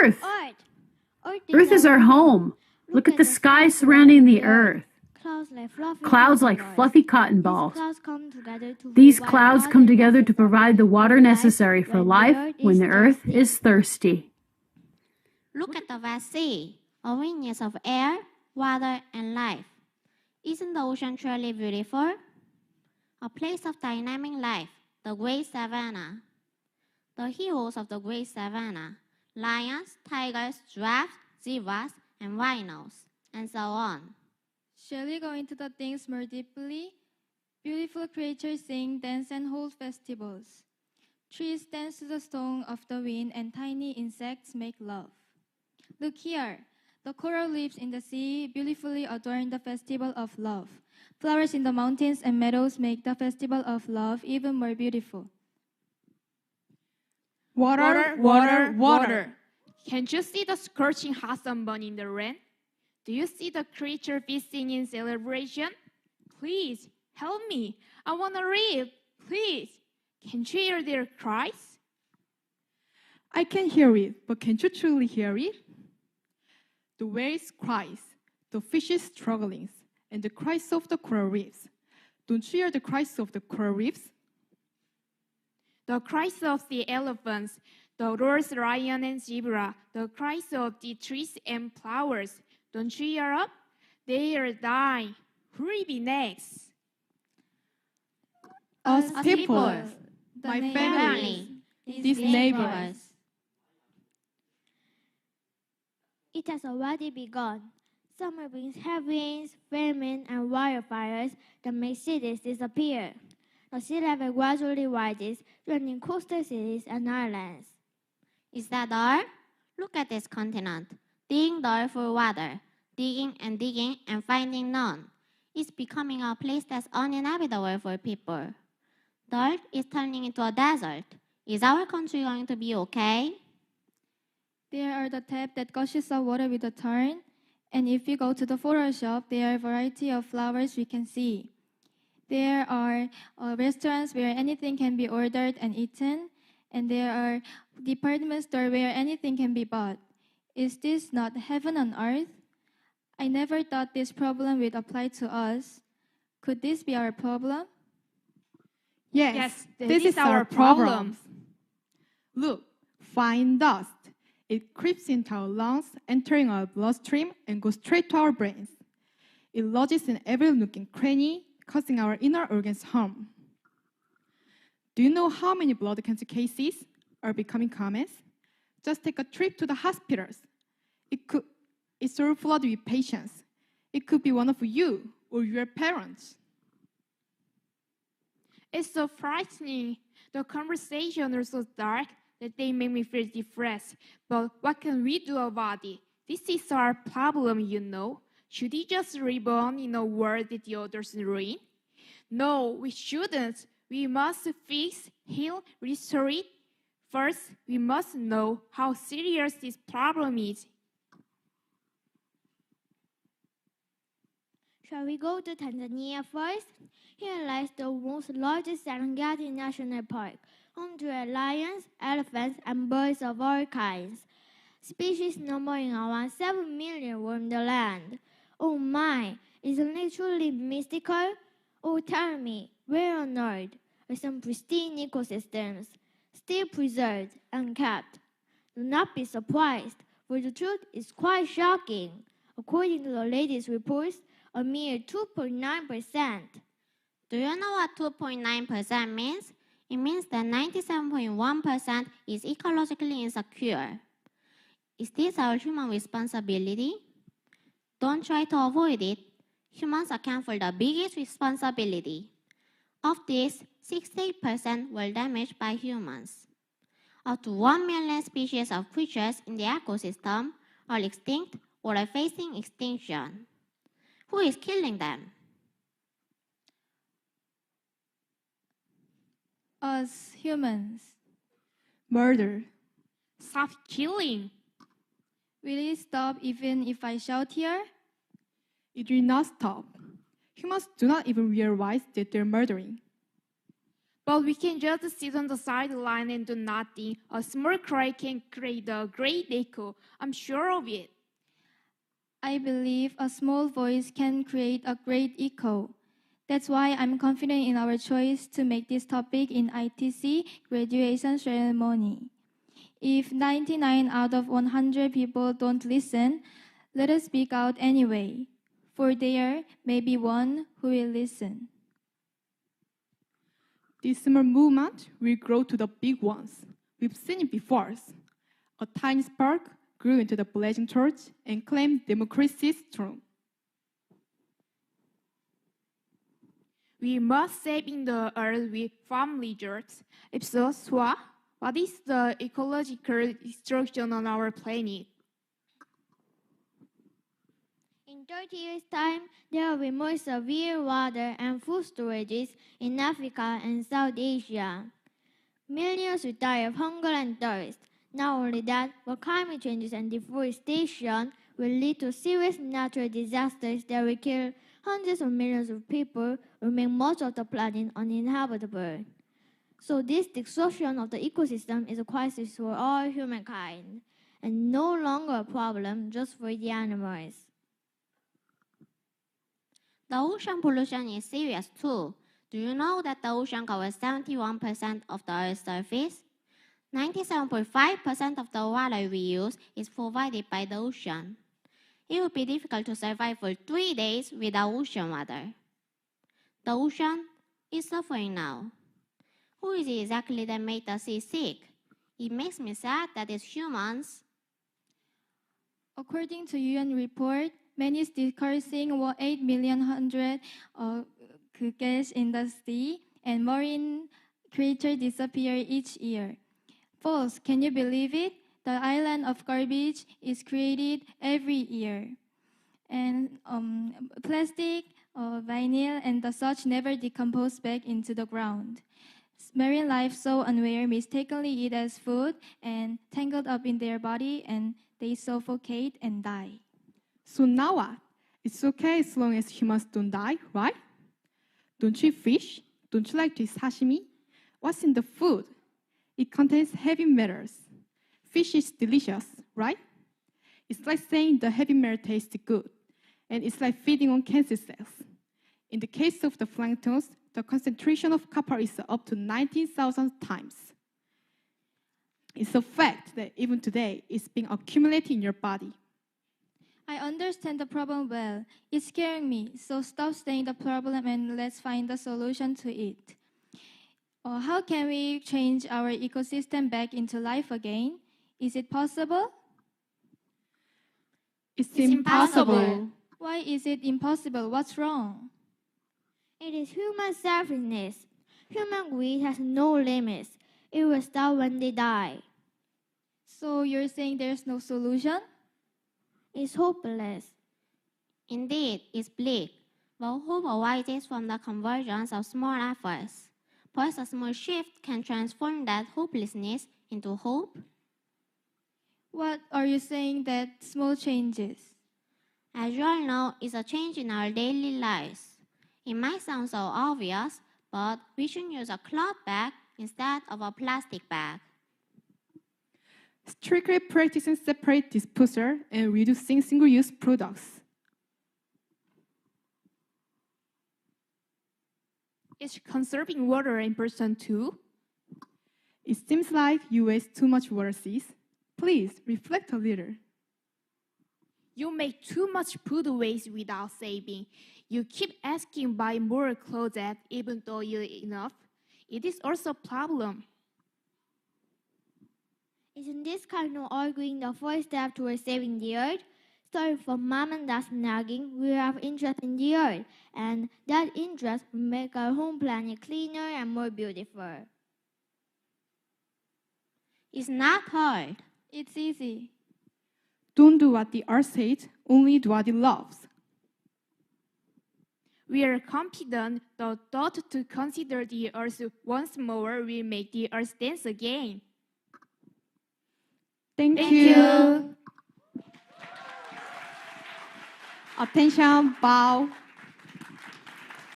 Earth. Earth is our home. Look at the sky surrounding the Earth. Clouds like fluffy cotton balls. These clouds come together to provide the water necessary for life when the Earth is thirsty. Look at the vast sea, a witness of air, water, and life. Isn't the ocean truly beautiful? A place of dynamic life, the great savanna. The heroes of the great savanna, lions, tigers, giraffes, zebras, and rhinos, and so on. Shall we go into the things more deeply? Beautiful creatures sing, dance, and hold festivals. Trees dance to the song of the wind, and tiny insects make love. Look here. The coral reefs in the sea beautifully adorn the festival of love. Flowers in the mountains and meadows make the festival of love even more beautiful. Water, water, water. Can't you see the scorching hot sun burning in the rain? Do you see the creature feasting in celebration? Please, help me. I want to live. Please. Can't you hear their cries? I can hear it, but can't you truly hear it? The whale's cries, the fish's strugglings, and the cries of the coral reefs. Don't you hear the cries of the coral reefs? The cries of the elephants, the roars of lion and zebra, the cries of the trees and flowers. Don't you hear up? They are dying. Who will be next? Us people, the my family, these neighbors. It has already begun. Summer brings heavy rains, famine, and wildfires that make cities disappear. The sea level gradually rises, threatening coastal cities and islands. Is that all? Look at this continent. Digging the earth for water, digging and finding none. It's becoming a place that's uninhabitable for people. The earth is turning into a desert. Is our country going to be okay? There are the tap that gushes out water with a turn. And if you go to the photo shop, there are a variety of flowers we can see. There are restaurants where anything can be ordered and eaten. And there are department stores where anything can be bought. Is this not heaven on earth? I never thought this problem would apply to us. Could this be our problem? Yes, this is our problem. Look, fine dust. It creeps into our lungs, entering our bloodstream, and goes straight to our brains. It lodges in every nook and cranny, causing our inner organs harm. Do you know how many blood cancer cases are becoming common? Just take a trip to the hospitals. It's all flooded with patients. It could be one of you or your parents. It's so frightening. The conversations are so dark that they make me feel depressed. But what can we do about it? This is our problem, you know. Should we just reborn in a world that the others ruin? No, we shouldn't. We must fix, heal, restore it. First, we must know how serious this problem is. Shall we go to Tanzania first? Here lies the most largest Serengeti National Park, home to lions, elephants, and birds of all kinds. Species numbering around 7 million roam the land. Oh my, isn't it truly mystical? Oh, tell me, where on earth are some pristine ecosystems, still preserved and kept? Do not be surprised, for the truth is quite shocking. According to the latest reports, a mere 2.9%. Do you know what 2.9% means? It means that 97.1% is ecologically insecure. Is this our human responsibility? Don't try to avoid it. Humans account for the biggest responsibility. Of this, 68% were damaged by humans. Up to 1 million species of creatures in the ecosystem are extinct or are facing extinction. Who is killing them? Us humans. Murder. Stop killing. Will it stop even if I shout here? It will not stop. Humans do not even realize that they're murdering. But we can just sit on the sideline and do nothing. A small cry can create a great echo. I'm sure of it. I believe a small voice can create a great echo. That's why I'm confident in our choice to make this topic in ITC graduation ceremony. If 99 out of 100 people don't listen, let us speak out anyway, for there may be one who will listen. This small movement will grow to the big ones. We've seen it before. A tiny spark grew into the blazing torch and claimed democracy's throne. We must save the earth with farm lizards. If so, what is the ecological destruction on our planet? In 30 years' time, there will be more severe water and food shortages in Africa and South Asia. Millions will die of hunger and thirst. Not only that, but climate changes and deforestation will lead to serious natural disasters that will kill hundreds of millions of people or make much of the planet uninhabitable. So this destruction of the ecosystem is a crisis for all humankind, and no longer a problem just for the animals. The ocean pollution is serious too. Do you know that the ocean covers 71% of the Earth's surface? 97.5% of the water we use is provided by the ocean. It would be difficult to survive for 3 days without ocean water. The ocean is suffering now. Who is it exactly that made the sea sick? It makes me sad that it's humans. According to UN report, man is discoursing 8 million gas in the sea, and marine creatures disappear each year. False, can you believe it? The island of garbage is created every year. And plastic, vinyl, and the such never decompose back into the ground. Marine life so unaware mistakenly eat as food and tangled up in their body, and they suffocate and die. So now what? It's okay as long as humans don't die, right? Don't you eat fish? Don't you like to eat sashimi? What's in the food? It contains heavy metals. Fish is delicious, right? It's like saying the heavy metal tastes good, and it's like feeding on cancer cells. In the case of the planktons, the concentration of copper is up to 19,000 times. It's a fact that even today, it's being accumulated in your body. I understand the problem well. It's scaring me, so stop saying the problem and let's find the solution to it. How can we change our ecosystem back into life again? Is it possible? It's impossible. Why is it impossible? What's wrong? It is human selfishness. Human greed has no limits. It will stop when they die. So you're saying there's no solution? It's hopeless. Indeed, it's bleak, but hope arises from the convergence of small efforts. Perhaps a small shift can transform that hopelessness into hope. What are you saying that small changes? As you all know, it's a change in our daily lives. It might sound so obvious, but we should use a cloth bag instead of a plastic bag. Strictly practicing separate disposal and reducing single-use products. Is conserving water important too? It seems like you waste too much water, sis. Please reflect a little. You make too much food waste without saving. You keep asking buy more clothes even though you eat enough. It is also a problem. Isn't this kind of arguing the first step towards saving the earth? Starting from mom and dad's nagging, we have interest in the earth, and that interest will make our home planet cleaner and more beautiful. It's not hard. It's easy. Don't do what the earth hates, only do what it loves. We are confident the thought to consider the earth once more will make the earth dance again. Thank you. Attention, bow.